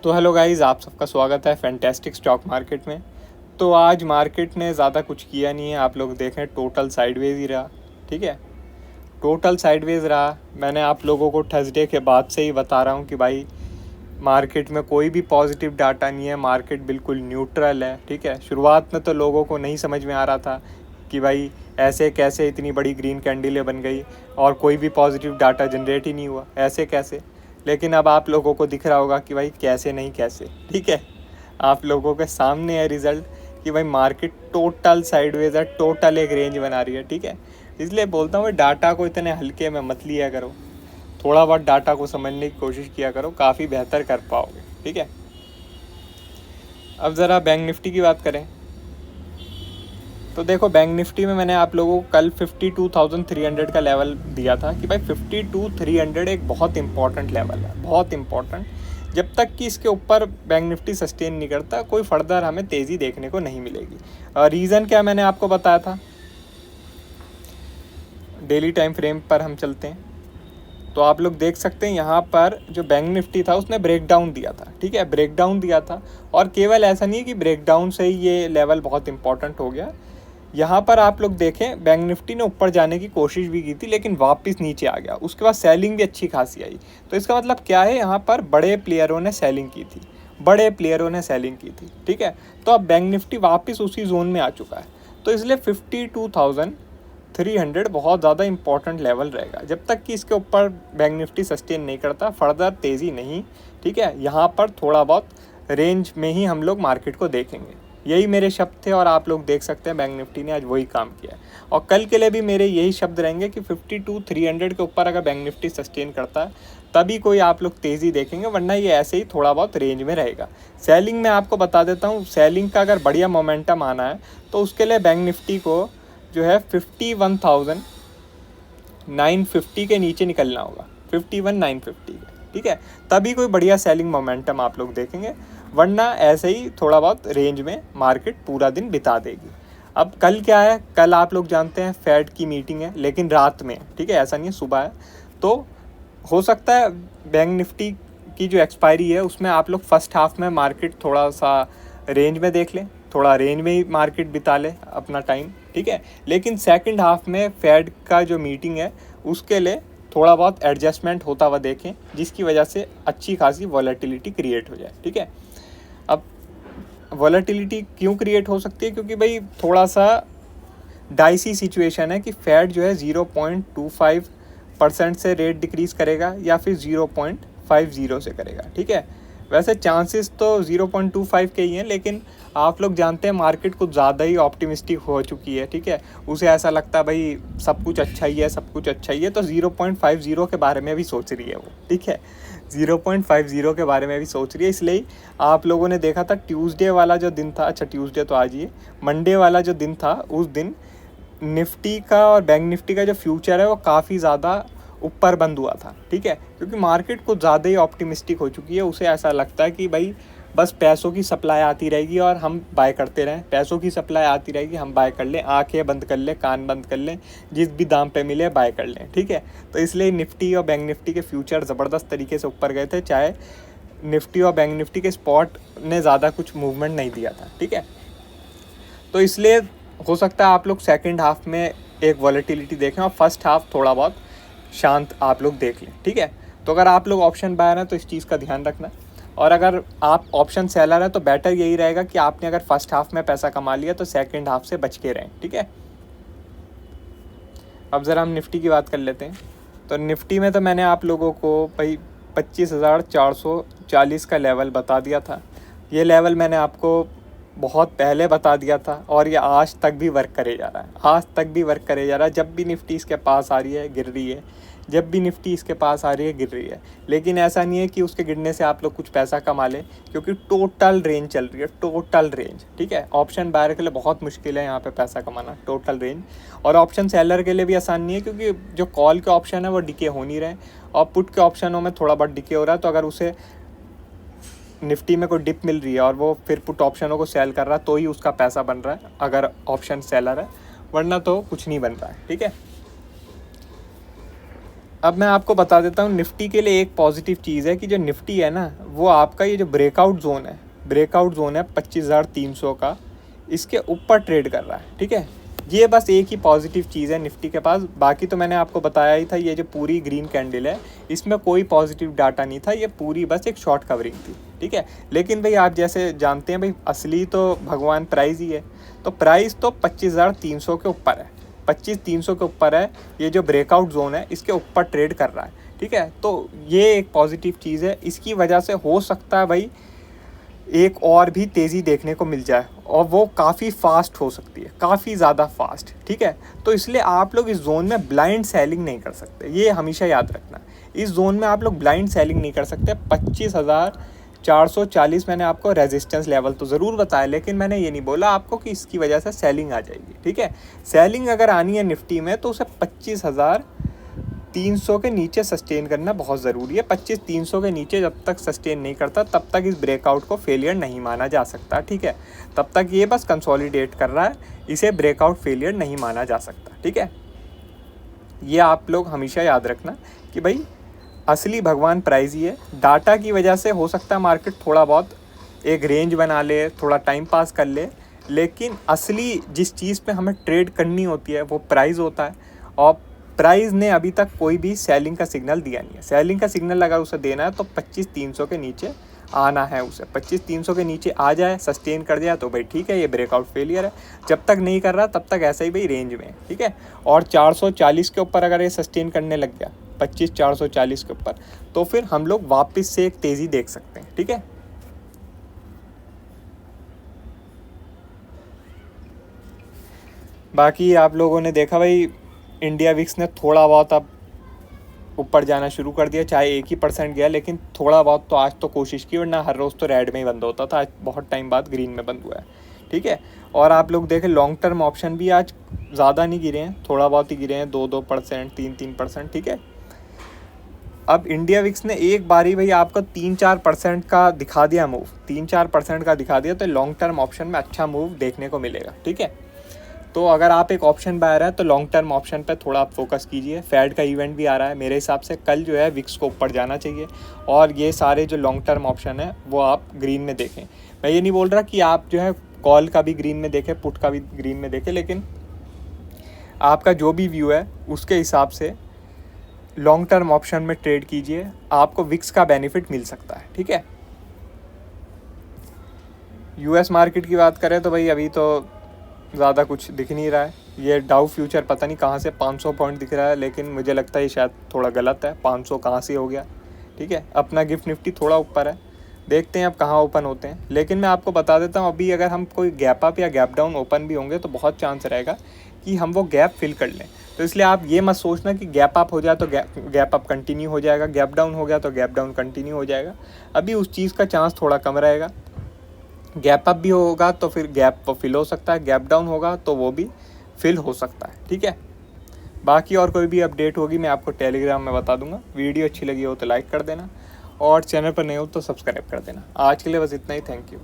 तो hello guys, आप सबका स्वागत है फैंटेस्टिक स्टॉक मार्केट में। तो आज मार्केट ने ज़्यादा कुछ किया नहीं है, आप लोग देखें टोटल साइडवेज ही रहा। ठीक है, टोटल साइडवेज रहा। मैंने आप लोगों को थर्सडे के बाद से ही बता रहा हूँ कि भाई मार्केट में कोई भी पॉजिटिव डाटा नहीं है, मार्केट बिल्कुल न्यूट्रल है। ठीक है, शुरुआत में तो लोगों को नहीं समझ में आ रहा था कि भाई ऐसे कैसे इतनी बड़ी ग्रीन कैंडलें बन गई और कोई भी पॉजिटिव डाटा जनरेट ही नहीं हुआ, ऐसे कैसे। लेकिन अब आप लोगों को दिख रहा होगा कि भाई कैसे नहीं कैसे। ठीक है, आप लोगों के सामने है रिज़ल्ट कि भाई मार्केट टोटल साइडवेज है, टोटल एक रेंज बना रही है। ठीक है, इसलिए बोलता हूँ डाटा को इतने हल्के में मत लिया करो, थोड़ा बहुत डाटा को समझने की कोशिश किया करो, काफ़ी बेहतर कर पाओगे। ठीक है, अब ज़रा बैंक निफ्टी की बात करें तो देखो बैंक निफ्टी में मैंने आप लोगों को कल 52,300 का लेवल दिया था कि भाई 52,300 एक बहुत इंपॉर्टेंट लेवल है, बहुत इंपॉर्टेंट। जब तक कि इसके ऊपर बैंक निफ्टी सस्टेन नहीं करता कोई फर्दर हमें तेज़ी देखने को नहीं मिलेगी। रीज़न क्या मैंने आपको बताया था, डेली टाइम फ्रेम पर हम चलते हैं तो आप लोग देख सकते हैं यहाँ पर जो बैंक निफ्टी था उसने ब्रेकडाउन दिया था। ठीक है, ब्रेकडाउन दिया था और केवल ऐसा नहीं है कि ब्रेकडाउन से ही ये लेवल बहुत इंपॉर्टेंट हो गया। यहाँ पर आप लोग देखें बैंक निफ्टी ने ऊपर जाने की कोशिश भी की थी लेकिन वापस नीचे आ गया, उसके बाद सेलिंग भी अच्छी खासी आई। तो इसका मतलब क्या है, यहाँ पर बड़े प्लेयरों ने सेलिंग की थी, बड़े प्लेयरों ने सेलिंग की थी। ठीक है, तो अब बैंक निफ्टी वापस उसी जोन में आ चुका है। तो इसलिए 52,300 बहुत ज़्यादा इंपॉर्टेंट लेवल रहेगा। जब तक कि इसके ऊपर बैंक निफ्टी सस्टेन नहीं करता फर्दर तेज़ी नहीं। ठीक है, यहाँ पर थोड़ा बहुत रेंज में ही हम लोग मार्केट को देखेंगे, यही मेरे शब्द थे और आप लोग देख सकते हैं बैंक निफ्टी ने आज वही काम किया है। और कल के लिए भी मेरे यही शब्द रहेंगे कि 52,300 के ऊपर अगर बैंक निफ्टी सस्टेन करता है तभी कोई आप लोग तेज़ी देखेंगे, वरना ये ऐसे ही थोड़ा बहुत रेंज में रहेगा। सेलिंग में आपको बता देता हूँ, सेलिंग का अगर बढ़िया मोमेंटम आना है तो उसके लिए बैंक निफ्टी को जो है 51,950 के नीचे निकलना होगा, 51,950 के। ठीक है, तभी कोई बढ़िया सेलिंग मोमेंटम आप लोग देखेंगे, वरना ऐसे ही थोड़ा बहुत रेंज में मार्केट पूरा दिन बिता देगी। अब कल क्या है, कल आप लोग जानते हैं फेड की मीटिंग है लेकिन रात में। ठीक है, ऐसा नहीं है सुबह है। तो हो सकता है बैंक निफ्टी की जो एक्सपायरी है उसमें आप लोग फर्स्ट हाफ में मार्केट थोड़ा सा रेंज में देख लें, थोड़ा रेंज में ही मार्केट बिता ले अपना टाइम। ठीक है, लेकिन सेकंड हाफ में फेड का जो मीटिंग है उसके लिए थोड़ा बहुत एडजस्टमेंट होता हुआ देखें, जिसकी वजह से अच्छी खासी वॉलेटिलिटी क्रिएट हो जाए। ठीक है, अब वॉलेटिलिटी क्यों क्रिएट हो सकती है, क्योंकि भाई थोड़ा सा डाइसी सिचुएशन है कि फेड जो है 0.25% से रेट डिक्रीज़ करेगा या फिर 0.50 से करेगा। ठीक है, वैसे चांसेस तो 0.25 के ही हैं, लेकिन आप लोग जानते हैं मार्केट कुछ ज़्यादा ही ऑप्टिमिस्टिक हो चुकी है। ठीक है, उसे ऐसा लगता है भाई सब कुछ अच्छा ही है, सब कुछ अच्छा ही है, तो 0.50 के बारे में भी सोच रही है वो। ठीक है, 0.50 के बारे में भी सोच रही है। इसलिए आप लोगों ने देखा था ट्यूसडे वाला जो दिन था, अच्छा ट्यूसडे तो आज ही है, मंडे वाला जो दिन था उस दिन निफ्टी का और बैंक निफ्टी का जो फ्यूचर है वो काफ़ी ज़्यादा ऊपर बंद हुआ था। ठीक है, क्योंकि मार्केट कुछ ज़्यादा ही ऑप्टिमिस्टिक हो चुकी है, उसे ऐसा लगता है कि भाई बस पैसों की सप्लाई आती रहेगी और हम बाय करते रहें, पैसों की सप्लाई आती रहेगी हम बाय कर लें, आंखें बंद कर लें, कान बंद कर लें, जिस भी दाम पे मिले बाय कर लें। ठीक है, तो इसलिए निफ्टी और बैंक निफ्टी के फ्यूचर ज़बरदस्त तरीके से ऊपर गए थे, चाहे निफ्टी और बैंक निफ्टी के स्पॉट ने ज़्यादा कुछ मूवमेंट नहीं दिया था। ठीक है, तो इसलिए हो सकता है आप लोग सेकेंड हाफ में एक वॉलेटिलिटी देखें और फर्स्ट हाफ थोड़ा बहुत शांत आप लोग देख लें। ठीक है, तो अगर आप लोग ऑप्शन बायर हैं तो इस चीज़ का ध्यान रखना, और अगर आप ऑप्शन सेलर हैं तो बेटर यही रहेगा कि आपने अगर फर्स्ट हाफ में पैसा कमा लिया तो सेकंड हाफ से बच के रहें। ठीक है, अब ज़रा हम निफ्टी की बात कर लेते हैं। तो निफ्टी में तो मैंने आप लोगों को भाई 25,440 का लेवल बता दिया था। ये लेवल मैंने आपको बहुत पहले बता दिया था और ये आज तक भी वर्क करे जा रहा है, आज तक भी वर्क करे जा रहा है। जब भी निफ्टी इसके पास आ रही है गिर रही है, जब भी निफ्टी इसके पास आ रही है गिर रही है। लेकिन ऐसा नहीं है कि उसके गिरने से आप लोग कुछ पैसा कमा लें, क्योंकि टोटल रेंज चल रही है, टोटल रेंज। ठीक है, ऑप्शन बायर के लिए बहुत मुश्किल है यहाँ पे पैसा कमाना, टोटल रेंज। और ऑप्शन सेलर के लिए भी आसान नहीं है, क्योंकि जो कॉल के ऑप्शन है वो डिके हो नहीं रहे और पुट के ऑप्शनों में थोड़ा बहुत डिके हो रहा है। तो अगर उसे निफ्टी में कोई डिप मिल रही है और वो फिर पुट ऑप्शनों को सेल कर रहा है तो ही उसका पैसा बन रहा है, अगर ऑप्शन सेलर है, वरना तो कुछ नहीं बन रहा है। ठीक है, अब मैं आपको बता देता हूँ निफ्टी के लिए एक पॉजिटिव चीज़ है कि जो निफ्टी है ना, वो आपका ये जो ब्रेकआउट जोन है 25,300 का, इसके ऊपर ट्रेड कर रहा है। ठीक है, ये बस एक ही पॉजिटिव चीज़ है निफ्टी के पास। बाकी तो मैंने आपको बताया ही था, ये जो पूरी ग्रीन कैंडल है इसमें कोई पॉजिटिव डाटा नहीं था, ये पूरी बस एक शॉर्ट कवरिंग थी। ठीक है, लेकिन भाई आप जैसे जानते हैं भाई, असली तो भगवान प्राइस ही है। तो प्राइस तो 25,300 के ऊपर है, 25,300 के ऊपर है। ये जो ब्रेकआउट जोन है इसके ऊपर ट्रेड कर रहा है। ठीक है, तो ये एक पॉजिटिव चीज़ है। इसकी वजह से हो सकता है भाई एक और भी तेज़ी देखने को मिल जाए, और वो काफ़ी फास्ट हो सकती है, काफ़ी ज़्यादा फास्ट। ठीक है, तो इसलिए आप लोग इस जोन में ब्लाइंड सेलिंग नहीं कर सकते, ये हमेशा याद रखना। इस जोन में आप लोग ब्लाइंड सेलिंग नहीं कर सकते। 25,440 मैंने आपको रेजिस्टेंस लेवल तो ज़रूर बताया, लेकिन मैंने ये नहीं बोला आपको कि इसकी वजह से सेलिंग आ जाएगी। ठीक है, सेलिंग अगर आनी है निफ्टी में तो उसे 25,300 के नीचे सस्टेन करना बहुत ज़रूरी है। 25,300 के नीचे जब तक सस्टेन नहीं करता तब तक इस ब्रेकआउट को फेलियर नहीं माना जा सकता। ठीक है, तब तक ये बस कंसोलिडेट कर रहा है, इसे ब्रेकआउट फेलियर नहीं माना जा सकता। ठीक है, ये आप लोग हमेशा याद रखना कि भाई असली भगवान प्राइस ही है। डाटा की वजह से हो सकता है मार्केट थोड़ा बहुत एक रेंज बना ले, थोड़ा टाइम पास कर ले, लेकिन असली जिस चीज़ पे हमें ट्रेड करनी होती है वो प्राइस होता है। और प्राइस ने अभी तक कोई भी सेलिंग का सिग्नल दिया नहीं है। सेलिंग का सिग्नल अगर उसे देना है तो 25,300 के नीचे आना है उसे। 25,300 के नीचे आ जाए, सस्टेन कर जाए तो भाई ठीक है, ये ब्रेकआउट फेलियर है। जब तक नहीं कर रहा तब तक ऐसा ही भाई रेंज में है। ठीक है, और 440 के ऊपर अगर ये सस्टेन करने लग गया, 25,440 के ऊपर, तो फिर हम लोग वापस से एक तेज़ी देख सकते हैं। ठीक है, बाकी आप लोगों ने देखा भाई इंडिया विक्स ने थोड़ा बहुत अब ऊपर जाना शुरू कर दिया, चाहे 1% गया, लेकिन थोड़ा बहुत तो आज तो कोशिश की, वरना हर रोज़ तो रेड में ही बंद होता था। आज बहुत टाइम बाद ग्रीन में बंद हुआ है। ठीक है, और आप लोग देखें लॉन्ग टर्म ऑप्शन भी आज ज़्यादा नहीं गिरे हैं, थोड़ा बहुत ही गिरे हैं, 2-2%, 3-3%। ठीक है, अब इंडिया विक्स ने एक बारी भाई आपको 3-4% का दिखा दिया मूव, 3-4% का दिखा दिया, तो लॉन्ग टर्म ऑप्शन में अच्छा मूव देखने को मिलेगा। ठीक है, तो अगर आप एक ऑप्शन बायर है तो लॉन्ग टर्म ऑप्शन पे थोड़ा आप फोकस कीजिए। फेड का इवेंट भी आ रहा है, मेरे हिसाब से कल जो है विक्स को ऊपर जाना चाहिए, और ये सारे जो लॉन्ग टर्म ऑप्शन है वो आप ग्रीन में देखें। मैं ये नहीं बोल रहा कि आप जो है कॉल का भी ग्रीन में देखें, पुट का भी ग्रीन में देखें, लेकिन आपका जो भी व्यू है उसके हिसाब से लॉन्ग टर्म ऑप्शन में ट्रेड कीजिए, आपको विक्स का बेनिफिट मिल सकता है। ठीक है, यूएस मार्केट की बात करें तो भाई अभी तो ज़्यादा कुछ दिख नहीं रहा है। ये डाउ फ्यूचर पता नहीं कहाँ से 500 पॉइंट दिख रहा है, लेकिन मुझे लगता है ये शायद थोड़ा गलत है। 500 कहाँ से हो गया। ठीक है, अपना गिफ्ट निफ्टी थोड़ा ऊपर है, देखते हैं अब कहाँ ओपन होते हैं। लेकिन मैं आपको बता देता हूँ, अभी अगर हम कोई गैप अप या गैप डाउन ओपन भी होंगे तो बहुत चांस रहेगा कि हम वो गैप फिल कर लें। तो इसलिए आप ये मत सोचना कि गैप अप हो जाए तो गैप अप कंटिन्यू हो जाएगा, गैप डाउन हो गया तो गैप डाउन कंटिन्यू हो जाएगा। अभी उस चीज़ का चांस थोड़ा कम रहेगा। गैप अप भी होगा तो फिर गैप फिल हो सकता है, गैप डाउन होगा तो वो भी फिल हो सकता है। ठीक है, बाकी और कोई भी अपडेट होगी मैं आपको टेलीग्राम में बता दूंगा। वीडियो अच्छी लगी हो तो लाइक कर देना, और चैनल पर नए हो तो सब्सक्राइब कर देना। आज के लिए बस इतना ही, थैंक यू।